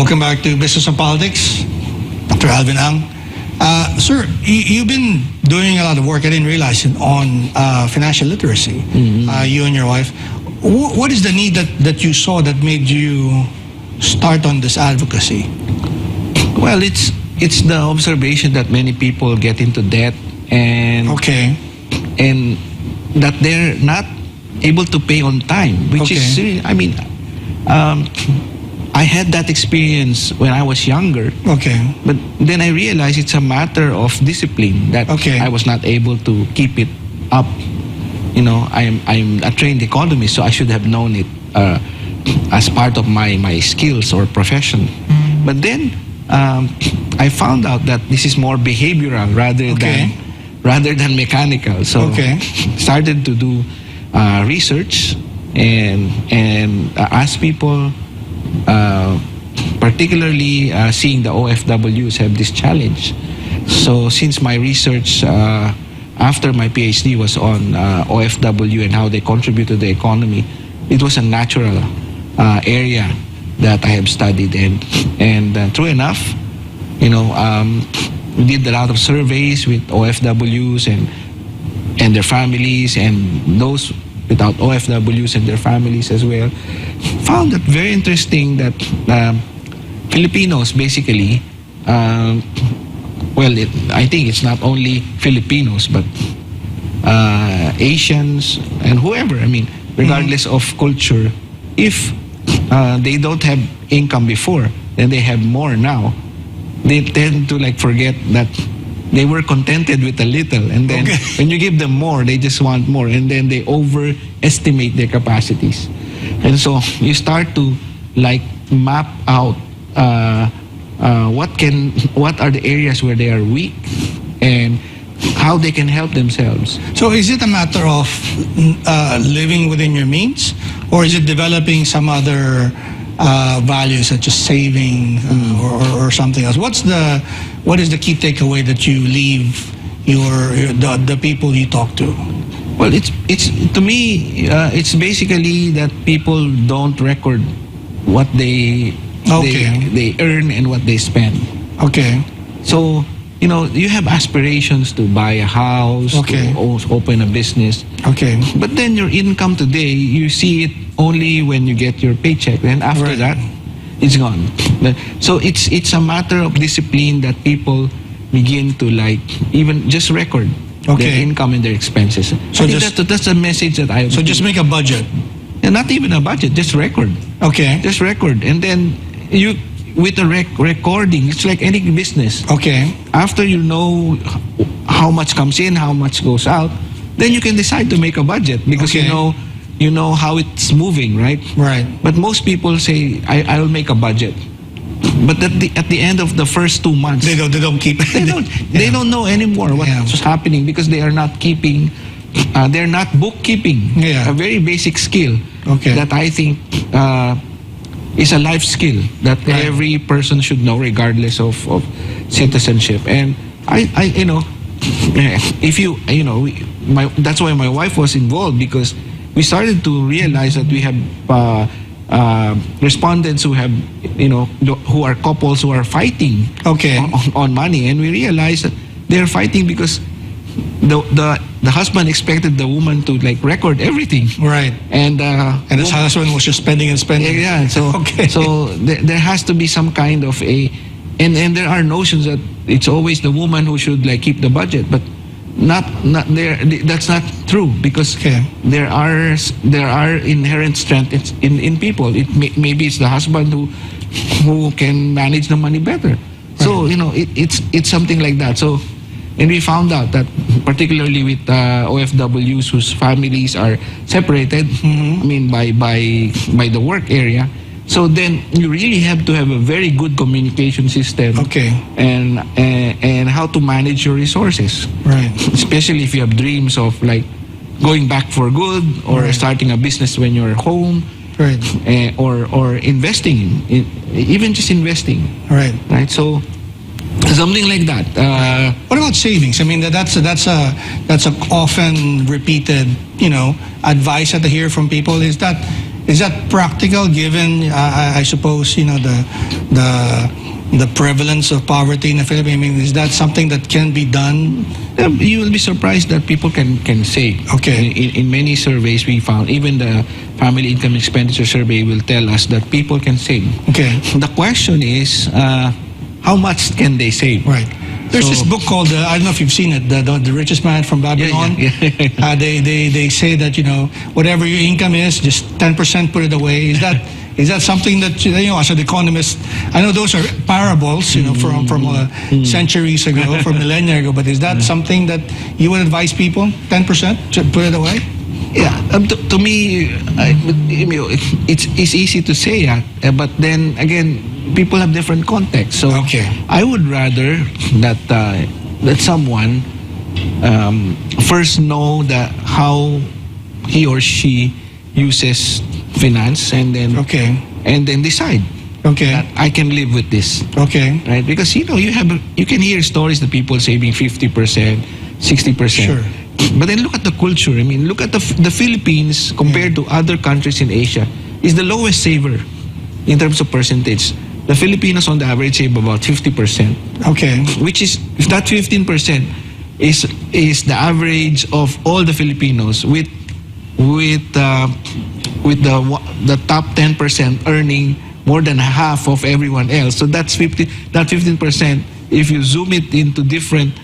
Welcome back to Business and Politics. Dr. Alvin Ang. Sir, you've been doing a lot of work, I didn't realize it, on financial literacy, you and your wife. What is the need that you saw that made you start on this advocacy? Well, it's the observation that many people get into debt and and that they're not able to pay on time, which is really, I mean, I had that experience when I was younger. But then I realized it's a matter of discipline that I was not able to keep it up. You know, I'm a trained economist, so I should have known it as part of my skills or profession. But then I found out that this is more behavioral rather than mechanical. So started to do research and ask people, particularly seeing the OFWs have this challenge. So since my research after my PhD was on OFW and how they contribute to the economy, it was a natural area that I have studied, and true enough, you know, we did a lot of surveys with OFWs and their families, and those without OFWs and their families as well. Found that very interesting that Filipinos basically, I think it's not only Filipinos, but Asians and whoever, I mean, regardless of culture, if they don't have income before, then they have more now, they tend to like forget that they were contented with a little, and then when you give them more, they just want more, and then they overestimate their capacities. And so you start to like map out what are the areas where they are weak and how they can help themselves. So is it a matter of living within your means, or is it developing some other values such as saving or something else? What is the key takeaway that you leave the people you talk to? Well, it's to me it's basically that people don't record what they earn and what they spend. So you know, you have aspirations to buy a house, to open a business. But then your income today, you see it only when you get your paycheck. And after that, it's gone. So it's a matter of discipline that people begin to like even just record their income and their expenses. So that's a message that I. So just make a budget. And not even a budget, just record. Just record, and then you. With the recording, it's like any business. After you know how much comes in, how much goes out, then you can decide to make a budget because you know how it's moving, right? But most people say, I'll make a budget. But at the end of the first 2 months, they don't keep it. They don't know anymore what's happening because they are not keeping. They're not bookkeeping. A very basic skill that I think. Is a life skill that every person should know regardless of citizenship. And I you know, if you know, that's why my wife was involved, because we started to realize that we have respondents who have, you know, who are couples who are fighting on money, and we realized that they're fighting because the husband expected the woman to like record everything, and his husband was just spending and spending. So there has to be some kind of and there are notions that it's always the woman who should like keep the budget, but not there. That's not true, because there are inherent strengths in people. Maybe it's the husband who can manage the money better. So you know, it's something like that. So. And we found out that particularly with OFWs whose families are separated, I mean by the work area, so then you really have to have a very good communication system, and how to manage your resources, especially if you have dreams of like going back for good or starting a business when you're home, or investing in even just investing, so. Something like that. What about savings? I mean, that's a often repeated, you know, advice that I hear from people. Is that Is that practical given, I suppose, the prevalence of poverty in the Philippines? I mean, is that something that can be done? You will be surprised that people can save. Okay. In many surveys we found, even the Family Income Expenditure Survey will tell us that people can save. Okay. The question is, how much can they save? Right. There's this book called, I don't know if you've seen it, the Richest Man from Babylon. Yeah. They say that, whatever your income is, just 10% put it away. Is that something that, as an economist, I know those are parables, from centuries ago, from millennia ago, but is that something that you would advise people, 10% to put it away? Yeah, to me, it's easy to say that, but then again, people have different contexts. So okay. I would rather that someone first know that how he or she uses finance, and then decide. Okay. That I can live with this. Okay. Right? Because you can hear stories that people saving 50%, 60%. Sure. But then look at the culture. I mean, look at the Philippines compared to other countries in Asia is the lowest saver in terms of percentage. The Filipinos on the average save about 50%. Okay. Which is, if that 15% is the average of all the Filipinos with the top 10% earning more than half of everyone else. So that's 15%. If you zoom it into different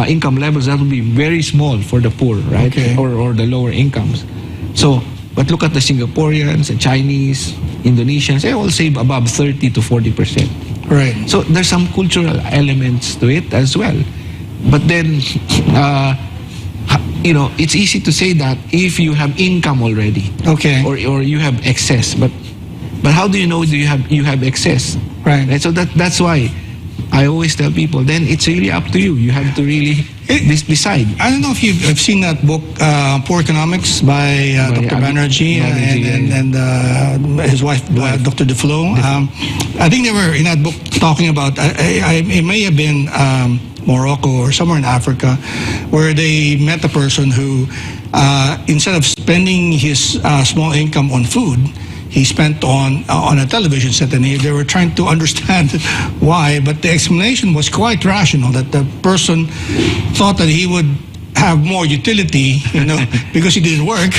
income levels, that will be very small for the poor, right? Okay. Or the lower incomes. So, but look at the Singaporeans, the Chinese, Indonesians, they all save above 30 to 40%. Right. So there's some cultural elements to it as well. But then, it's easy to say that if you have income already, okay, or you have excess. But how do you know you have excess? Right. And so that's why I always tell people, then it's really up to you. You have to really decide. I don't know if you've seen that book, Poor Economics, by Dr. Banerjee and his wife, Dr. DeFlo. I think they were in that book talking about, it may have been Morocco or somewhere in Africa, where they met a person who, instead of spending his small income on food, he spent on a television set, and they were trying to understand why, but the explanation was quite rational, that the person thought that he would have more utility, because he didn't work,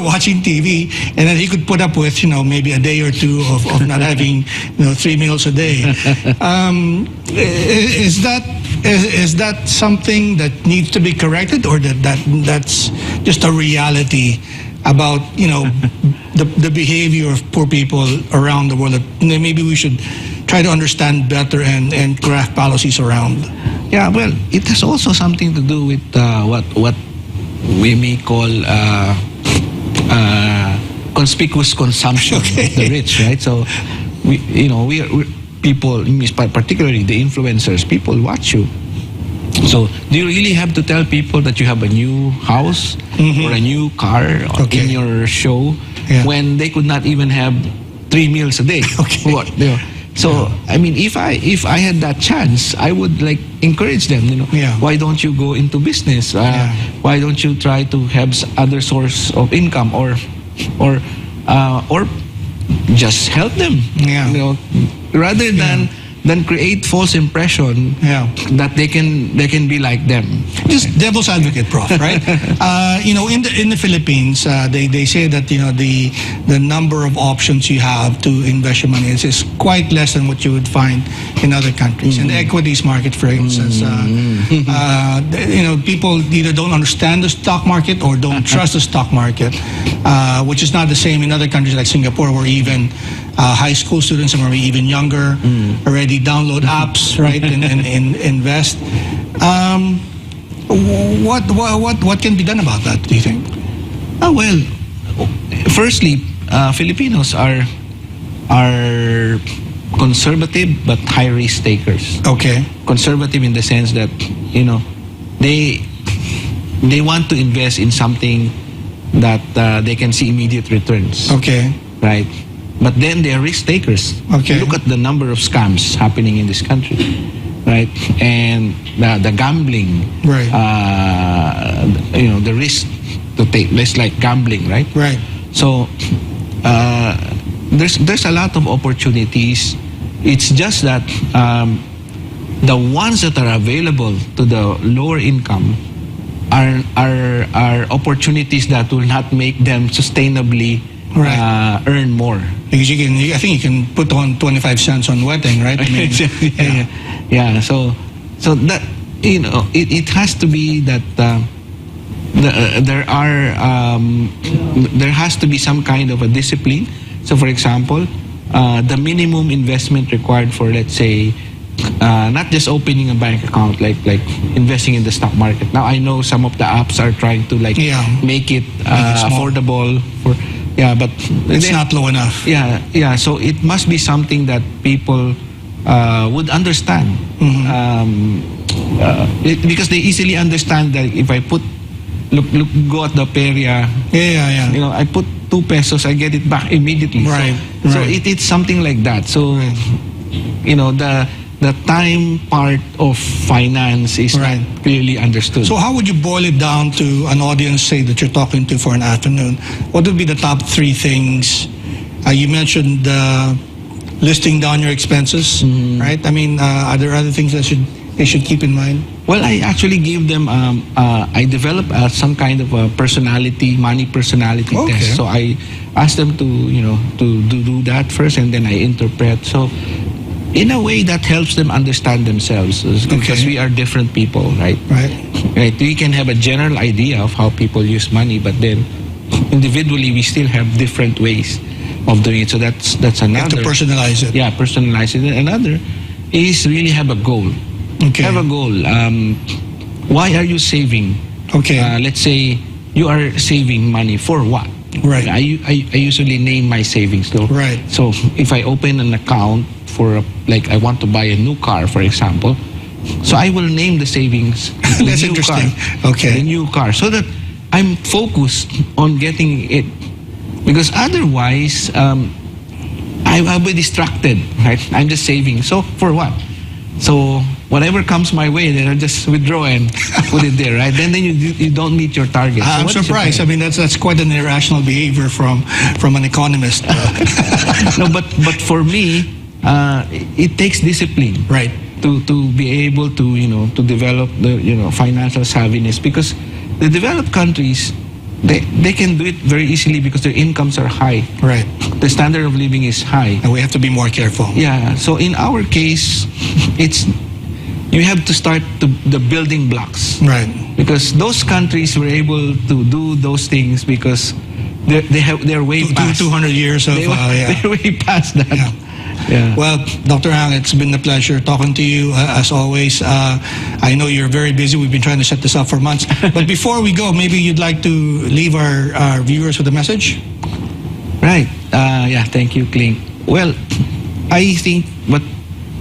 watching TV, and then he could put up with, maybe a day or two of not having, 3 meals a day. Is that something that needs to be corrected, or that's just a reality about the behavior of poor people around the world, that maybe we should try to understand better and craft policies around? Yeah, well, it has also something to do with what we may call conspicuous consumption of the rich, right? So we people, particularly the influencers, people watch you. So, do you really have to tell people that you have a new house or a new car in your show when they could not even have 3 meals a day? Okay. So, I mean, if I had that chance, I would encourage them. Why don't you go into business? Why don't you try to have other source of income, or just help them? Rather than create false impression that they can be like them. Just devil's advocate, Prof. Right? In the Philippines, they say that the number of options you have to invest your money is quite less than what you would find in other countries. In the equities market, for instance, people either don't understand the stock market or don't trust the stock market, which is not the same in other countries like Singapore, where even high school students, or maybe even younger, already download apps, right, and invest. What can be done about that, do you think? Well, firstly, Filipinos are conservative but high risk takers. Okay. Conservative in the sense that they want to invest in something that they can see immediate returns. Okay. Right. But then they are risk takers. Okay. Look at the number of scams happening in this country, right? And the gambling, right? The risk to take, less like gambling, right? Right. So there's a lot of opportunities. It's just that the ones that are available to the lower income are opportunities that will not make them sustainably earn more. Because I think you can put on 25 cents on wedding, right? I mean, yeah. So that, it has to be that there has to be some kind of a discipline. So, for example, the minimum investment required for, let's say, not just opening a bank account, like investing in the stock market. Now I know some of the apps are trying to make it affordable but it's not low enough. So it must be something that people would understand, because they easily understand that if I put go at the perya, I put 2 pesos, I get it back immediately. So it's something like that. So the time part of finance is not clearly understood. So how would you boil it down to an audience, say, that you're talking to for an afternoon? What would be the top 3 things? You mentioned listing down your expenses, right? I mean, are there other things that they should keep in mind? Well, I actually gave them, I developed some kind of a money personality test. So I asked them to do that first, and then I interpret. So in a way that helps them understand themselves, because we are different people, right? We can have a general idea of how people use money, but then individually we still have different ways of doing it. So that's another. You have to personalize it. Yeah, personalize it. Another is really have a goal. Have a goal. Why are you saving? Let's say you are saving money for what? I usually name my savings. So if I open an account for I want to buy a new car, for example, so I will name the savings. That's interesting. The new car, so that I'm focused on getting it, because otherwise I'll be distracted. Right? I'm just saving. So for what? So whatever comes my way, then I just withdraw and put it there, right? Then you don't meet your target. So I'm surprised. I mean, that's quite an irrational behavior from an economist. No, but for me, it takes discipline, right, to be able to to develop the financial savviness, because the developed countries, they can do it very easily because their incomes are high. Right. The standard of living is high. And we have to be more careful. Yeah. So in our case, you have to start the building blocks. Right. Because those countries were able to do those things because they're way past 200 years of they're way past that. Yeah. Well, Dr. Hang, it's been a pleasure talking to you as always. I know you're very busy. We've been trying to set this up for months. But before we go, maybe you'd like to leave our viewers with a message? Right. Thank you, Klink. Well, I think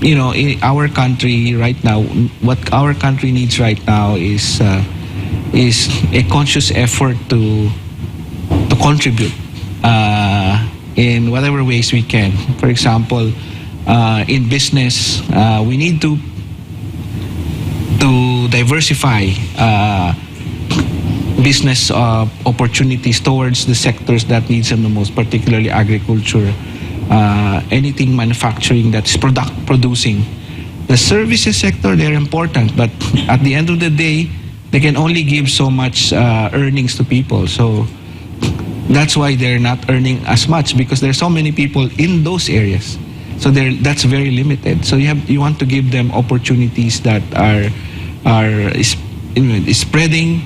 in our country right now, what our country needs right now is a conscious effort to contribute in whatever ways we can. For example, in business, we need to diversify business opportunities towards the sectors that needs them the most, particularly agriculture, anything manufacturing that's producing. The services sector, they're important, but at the end of the day, they can only give so much earnings to people. So that's why they're not earning as much, because there's so many people in those areas. So that's very limited. So you want to give them opportunities that are spreading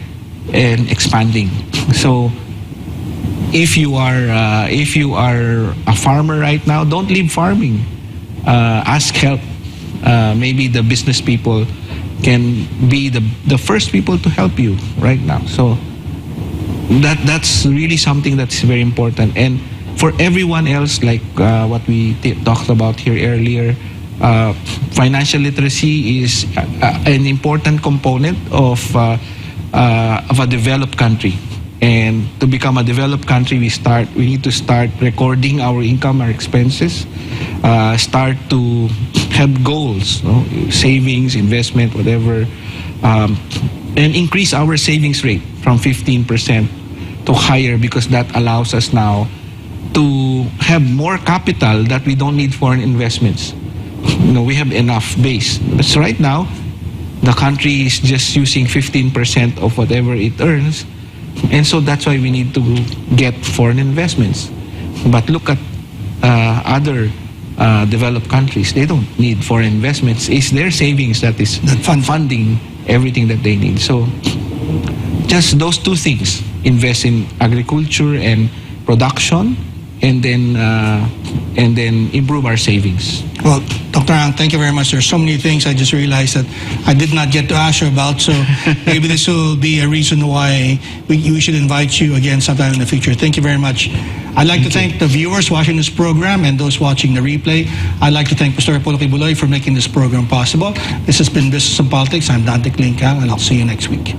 and expanding. So if you are a farmer right now, don't leave farming. Ask help. Maybe the business people can be the first people to help you right now. So that's really something that's very important. And for everyone else, like what we talked about here earlier, financial literacy is an important component of a developed country. And to become a developed country, we need to start recording our income, our expenses, start to have goals, savings, investment, whatever, and increase our savings rate from 15% to higher, because that allows us now to have more capital that we don't need foreign investments. We have enough base. But right now, the country is just using 15% of whatever it earns. And so that's why we need to get foreign investments. But look at other developed countries. They don't need foreign investments. It's their savings that is funding everything that they need. So just those two things: invest in agriculture and production, and then improve our savings. Well, Dr. Ang, thank you very much. There's so many things I just realized that I did not get to ask you about, so maybe this will be a reason why we should invite you again sometime in the future. Thank you very much. I'd like to thank the viewers watching this program and those watching the replay. I'd like to thank Mr. Polo Kibuloy for making this program possible. This has been Business and Politics. I'm Dante Klink, and I'll see you next week.